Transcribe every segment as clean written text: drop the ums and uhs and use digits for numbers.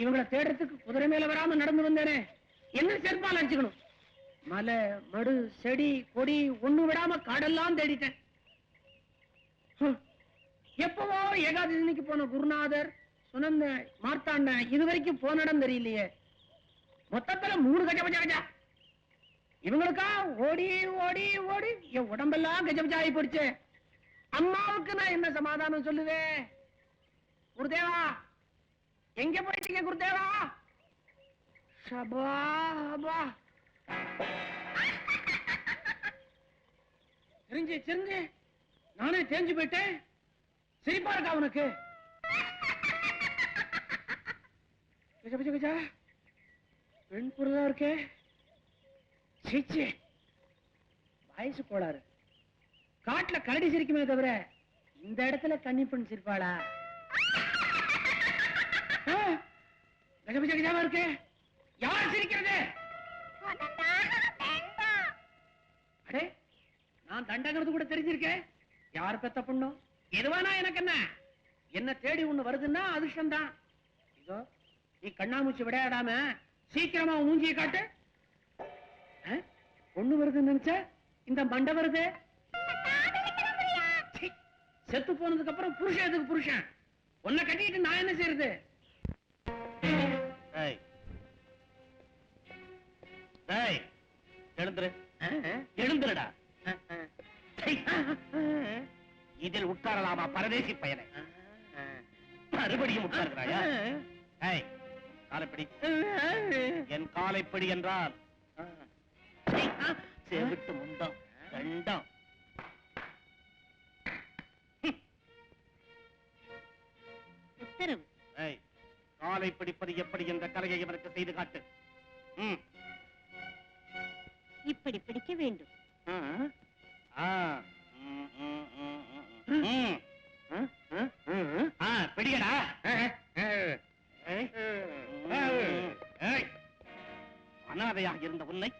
இவங்களை தேடுறதுக்கு குதிரை மேல வராம நடந்து வந்தேனே, என்ன செருப்பால் அடிச்சுக்கணும். மலை மடு செடி கொடி ஒண்ணு விடாம காடெல்லாம் தேடிட்டேன். எப்பவோ ஏகாதசிக்கு போன குருநாதர் சுனந்த மார்த்தாண்ட இதுவரைக்கும் போன இடம் தெரியலையே. மொத்தத்துல 3 கஜபஜா. இவங்களுக்கா ஓடி ஓடி ஓடி என் உடம்பெல்லாம் கஜபஜா ஆகி போடுச்சு. அம்மாவுக்கு நான் என்ன சமாதானம் சொல்லுவேன்? குருதேவா, எங்க போயிட்டீங்க குருதேவா? தெரிஞ்சு நானே தெரிஞ்சு போயிட்டேன். சிரிப்பா இருக்கா உனக்கு? பெண் பொருளா இருக்கே. சீச்சி, வயசு கோளாறு. காட்டுல கரடி சிரிக்குமே தவிர இந்த இடத்துல கன்னி பெண் சிரிப்பாளா? கஜபஜா இருக்கு. யார் சிரிக்கிறது? அடே, நான் தண்டங்கிறது கூட தெரிஞ்சிருக்கேன். யார் பெத்த பொண்ணும் எதுவானா எனக்கு என்ன? என்ன தேடி ஒண்ணு வருதுன்னா அதிர்ஷ்டம் தான். இதோ நீ கண்ணாமூச்சி விளையாடாம சீக்கிரமா மூஞ்சியை காட்டு. ஒண்ணு வருதுன்னு நினைச்சா இந்த மண்டை வருது. செத்து போனதுக்கு அப்புறம் புருஷன் எதுக்கு புருஷன்? உன்னை கட்டிட்டு நான் என்ன செய்யறது? எழுந்துருடா. இதில் உட்காரலாமா பரதேசி பயனை? மறுபடியும் உட்கார்கிறாயா? காலைப்படி. என் காலைப்படி என்றால் செவிட்டு முண்டம் கண்டம். உத்தரவு. காலை பிடிப்பது எப்படி என்ற கலையை இவருக்கு செய்து காட்டு. இப்படி பிடிக்க வேண்டும். பிடிக்கடா. அனாதையாக இருந்த உன்னை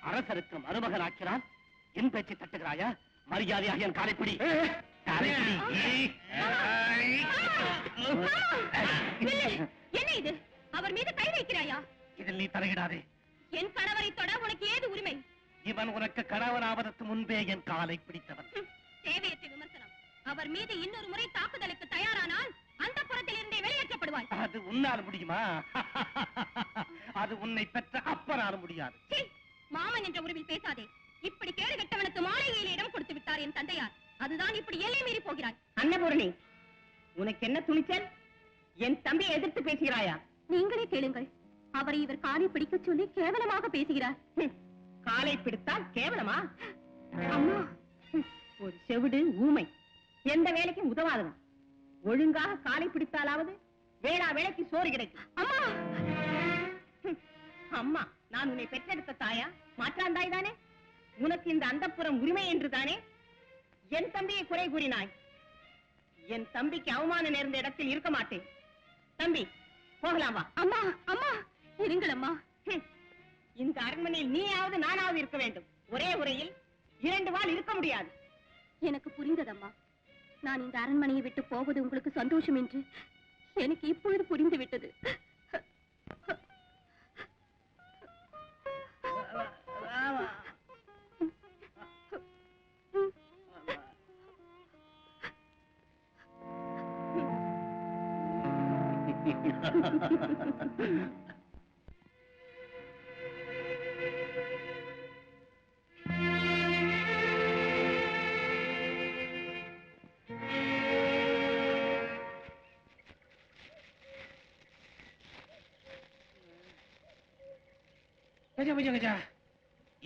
அரசருக்கு மருமகனாக்கிறான். என் பேச்சை தட்டுகிறாயா? மரியாதையாக என் காலைப்பிடி. என்ன இது? அவர் மீது கை வைக்கிறாயா? இதில் நீ தலையிடாதே. என் கணவரை தொட உனக்கு ஏது உரிமை? இவன் உனக்கு கணவனாவதற்கு முன்பே என் காலை பிடித்தவன். தேவையற்ற விமர்சனம். அவர் மீது இன்னொரு முறை தாக்குதலுக்கு தயாரானால் அந்த புறத்தில் இருந்தே வெளியேற்றப்படுவாய். அது உன்னால் முடியுமா? அது உன்னை பெற்ற அப்பனால முடியாது. மாமன் என்ற உறவில் பேசாதே. இப்படி கேடு கட்டவனுக்கு மாளிகையில் இடம் கொடுத்து விட்டார் என் தந்தையார். அதுதான் இப்படி எல்லை மீறி போகிறாய். அன்னபூரணி, உனக்கு என்ன துணிச்சல்? என் தம்பியை எதிர்த்து பேசுகிறாயா? நீங்களே கேளுங்கள். அவரை இவர் காலை பிடிக்க சொல்லி கேவலமாக பேசுகிறார். காலை பிடித்தால் கேவலமா? அம்மா, ஒரு செவிடு ஊமை, எந்த வேலைக்கும் உதவாதவன். ஒழுங்காக காலை பிடித்தாலாவது வேளா வேலைக்கு சோறு கிடைக்கும். அம்மா, அம்மா, நான் உன்னை பெற்றெடுத்த தாயா? மாற்றாந்தாய் தானே? உனக்கு இந்த அந்தப்புறம் உரிமை என்று தானே என் தம்பியை குறை கூறினாய். என் தம்பிக்கு அவமானம் நேர்ந்த இடத்தில் இருக்க மாட்டேன். தம்பி, போகலாம் வா. அம்மா, அம்மா, இருங்கள் அம்மா. இந்த அரண்மனையில் நீயாவது நானாவது இருக்க வேண்டும். ஒரே உரையில் 2 வாள் இருக்க முடியாது. எனக்கு புரிந்ததம்மா. நான் இந்த அரண்மனையை விட்டு போவது உங்களுக்கு சந்தோஷம் என்று எனக்கு இப்பொழுது புரிந்து விட்டது.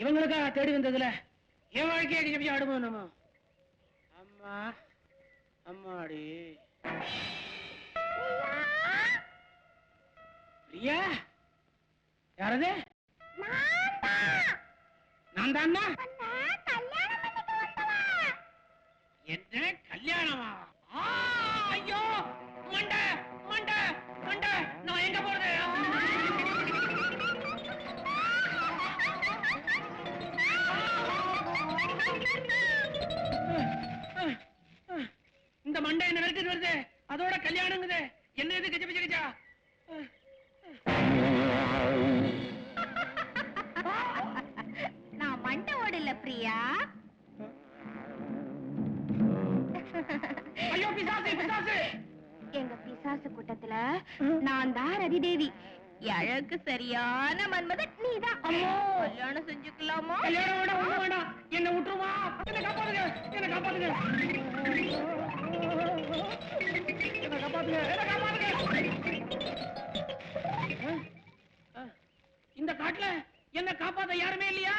இவங்களுக்கா தேடி வந்ததுல என் வாழ்க்கையை ஆடுவோம் நம்ம. அம்மா, அம்மாடி பிரியா, யாரது? நான் தான். என்ன கல்யாணமா? ஐயோ, மண்ட மண்ட மண்ட, நான் எங்க போறது? இந்த மண்டை என்ன விரட்டிட்டு வருது, அதோட கல்யாணங்குது. என்ன இது கஜ கஜா? நான் மண்டை ஓடல பிரியா. ஐயோ பிசாசு பிசாசு! எங்க பிசாசு கூட்டத்துல நான் தான் ரதிதேவி. அழகு சரியான மன்மதன் நீதான். கல்யாணம் செஞ்சுக்கலாமா? கல்யாணம் வேண்டாம், ஒண்ணு வேண்டாம். என்ன விட்டுருமா? என்ன காப்பாத்துங்க, என்ன காப்பாத்துங்க, என்ன காப்பாத்துங்க, என்ன காப்பாத்துங்க. இந்த காட்டுல என்ன காப்பாத்த யாருமே இல்லையா?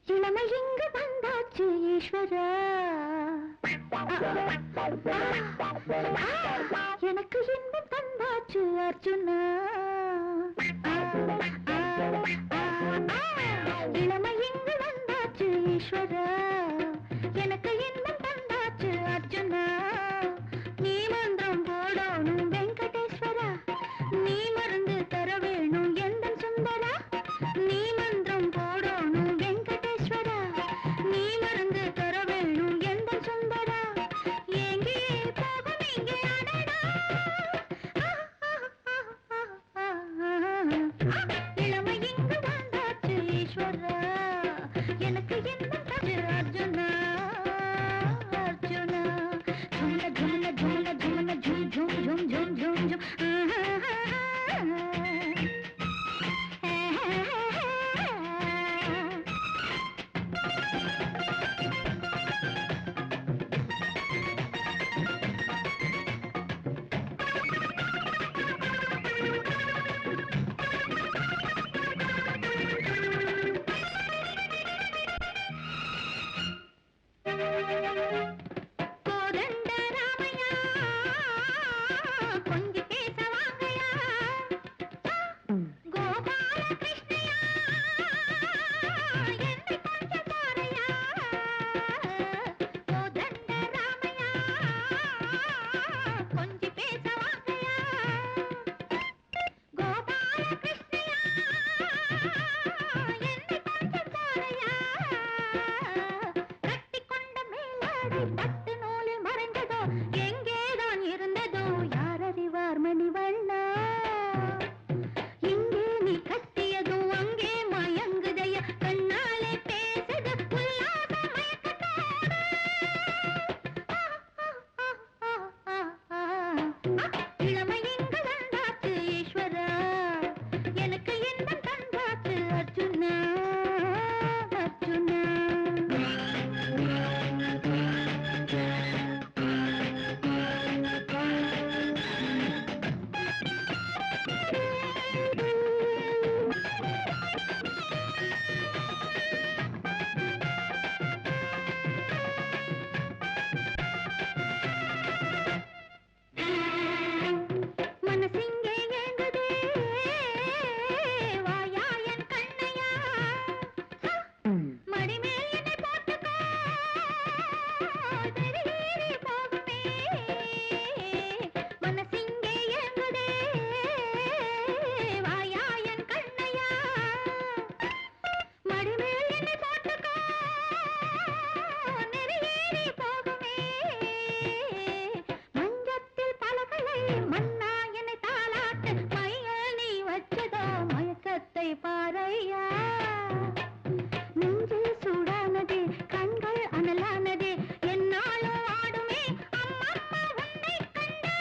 இளமை இங்கு வந்தாச்சு ஈஸ்வரா. எனக்கு இன்பம் தந்தாச்சு அர்ஜுனா. இளமை இங்கு வந்தாச்சு ஈஸ்வரா. எனக்கு இன்பம் தந்தாச்சு அர்ஜுனா. நீ மந்திரம் போடணும் வெங்கடேஸ்வரா. நீ மருந்து தர வேணும் எந்தன் சுந்தரா. நீ மந்திரம் போடணும் வெங்கடேஸ்வரா. நீ மருந்து தர வேணும் எந்தன் சுந்தரா. எங்கே போகும் இங்கே அடடா. இளமை இங்கு வந்தாச்சு ஈஸ்வரா. எனக்கு இன்பம் தரு அர்ஜுனா. அர்ஜுனா ஜும்ல ஜும்ல ஜும்ல ஜும்ல ஜும் ஜும் ஜும் ஜும் ஜும் ஜும். கோதண்ட ராமையா கொஞ்சி பேச வாங்கயா. கோபால கிருஷ்ணயா என்னை கொஞ்சம் பாரையா. கோதண்ட ராமையா கொஞ்சி பேச வாங்கயா. கோபால கிருஷ்ணயா என்னை கொஞ்சம் பாரையா. கட்டிக்கொண்ட மேலாடை பட்டு நூலில் மறைந்ததோ எங்கேதான் இருந்ததோ யார் அறிவார் மணிவண்ணா. இங்கே நீ கட்டியதோ அங்கே மயங்குதைய கண்ணாலே பேசுது உல்லாச மயக்கத்தோடு. இளமை இங்கு வந்தாச்சு ஈஸ்வரா. எனக்கு இன்பம் தந்தாச்சு அர்ஜுனா. அர்ஜுனா மனசிங்கே ஏங்குதே வாயா என் கண்ணையா. மடிமேல் என்னை போட்டுக்கோ தெரியேறி போகுமே. மனசிங்கே ஏங்குதே வாயா என் கண்ணையா. மடிமேல் என்னை போட்டுக்கோ நெறியேறி போகுமே. மஞ்சத்தில் பலகளை மன்னா என்னை தாளாட்டு மையல் நீ வச்சதோ மயக்கத்தை பாரையா. நெஞ்சில் சூடானதே கண்கள் அனலானதே என்னாலும் ஆடுமே அம்மம்மா உன்னை கண்டு.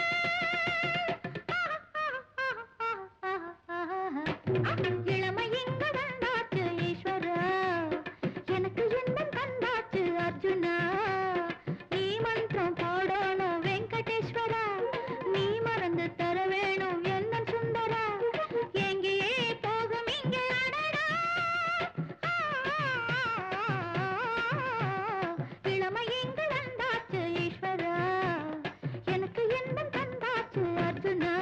இளமை இங்கு வந்தாச்சு ஈஸ்வரா. எனக்கு இன்பம் தந்தாச்சு அர்ஜுனா. நீ மந்திரம் போடணும் வெங்கடேஸ்வரா. நீ மறந்து தர வேணும் எந்தன் சுந்தரா. எங்கேயே போகும் இங்கே அடடா. இளமை இங்கு வந்தாச்சு ஈஸ்வரா. எனக்கு இன்பம் தந்தாச்சு அர்ஜுனா.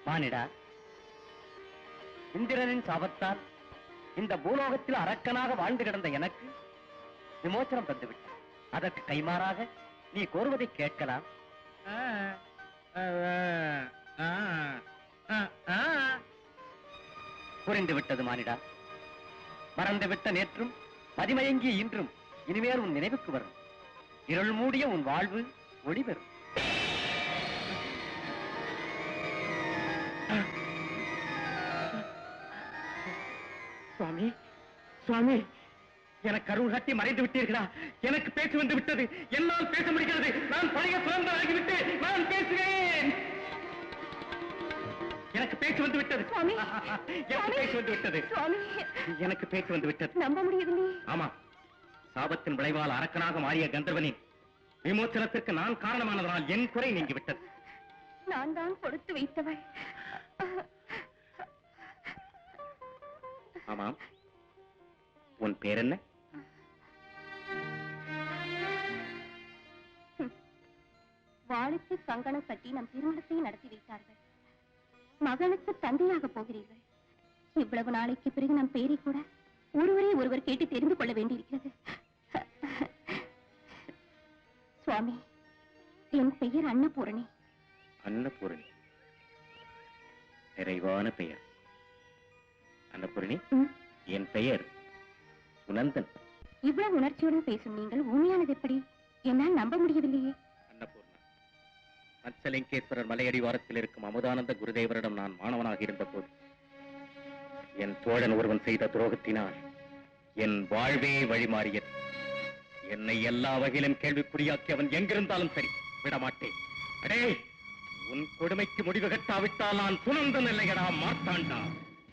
மானிடா, இந்திரனின் சாபத்தால் இந்த பூலோகத்தில் அரக்கனாக வாழ்ந்து கிடந்த எனக்கு விமோசனம் தந்துவிட்டார். அதற்கு கைமாறாக நீ கோருவதை கேட்கலாம். புரிந்துவிட்டது மானிடா. மறந்துவிட்ட நேற்றும் மதிமயங்கிய இன்றும் இனிமேல் உன் நினைவுக்கு வரும். இருள் மூடிய உன் வாழ்வு ஒளி பெறும். சுவாமி, சுவாமி, எனக்கு அருள் காட்டி மறைந்து விட்டீர்களா? எனக்கு பேச்சு வந்து விட்டது. என்னால் பேச முடிகிறது. நான் பழைய சுதந்திரமாகிவிட்டு நான் பேசுகிறேன். எனக்கு பேச்சு வந்து விட்டது. எனக்கு பேச்சு வந்து விட்டது. எனக்கு பேச்சு வந்து விட்டது. நம்ப முடியவில்லை. ஆமா, சாபத்தின் விளைவால் அரக்கனாக மாறிய கந்தர்வனின் விமோச்சனத்திற்கு நான் காரணமானதனால் என் குறை நீங்கி விட்டது. நான் தான் கொடுத்து வைத்தவள். ஆமாம், உன் பேர் என்ன? வாளுக்கு கங்கணம் கட்டி நம் திருமணத்தை நடத்தி வைத்தார்கள். மகனுக்கு தந்தையாக போகிறீர்கள். இவ்வளவு நாளைக்கு பிறகு நம் பேரை கூட ஒருவரை ஒருவர் கேட்டு தெரிந்து கொள்ள வேண்டியிருக்கிறது. சுவாமி, என் பெயர் அன்னபூரணி. அன்னபூரணி, நிறைவான பெயர். அன்னபூரணி, என் பெயர் சுனந்தன். இவ்வளவு உணர்ச்சியுடன் பேசும் நீங்கள் உண்மையானது எப்படி? என்னால் நம்ப முடியவில்லையே. அன்னபூர்ணா, மத்சலிங்கேஸ்வரர் மலையடிவாரத்தில் இருக்கும் அமுதானந்த குருதேவரிடம் நான் மாணவனாக இருந்த போது என் தோழன் ஒருவன் செய்த துரோகத்தினால் என் வாழ்வே வழிமாறியது. என்னை எல்லா வகையிலும் கேள்விக்குறியாக்கி அவன் எங்கிருந்தாலும் சரி விடமாட்டேன். அடே, உன் கொடுமைக்கு முடிவு கட்டாவிட்டால் நான் சுனந்தன் இல்லையடா மார்த்தாண்டா.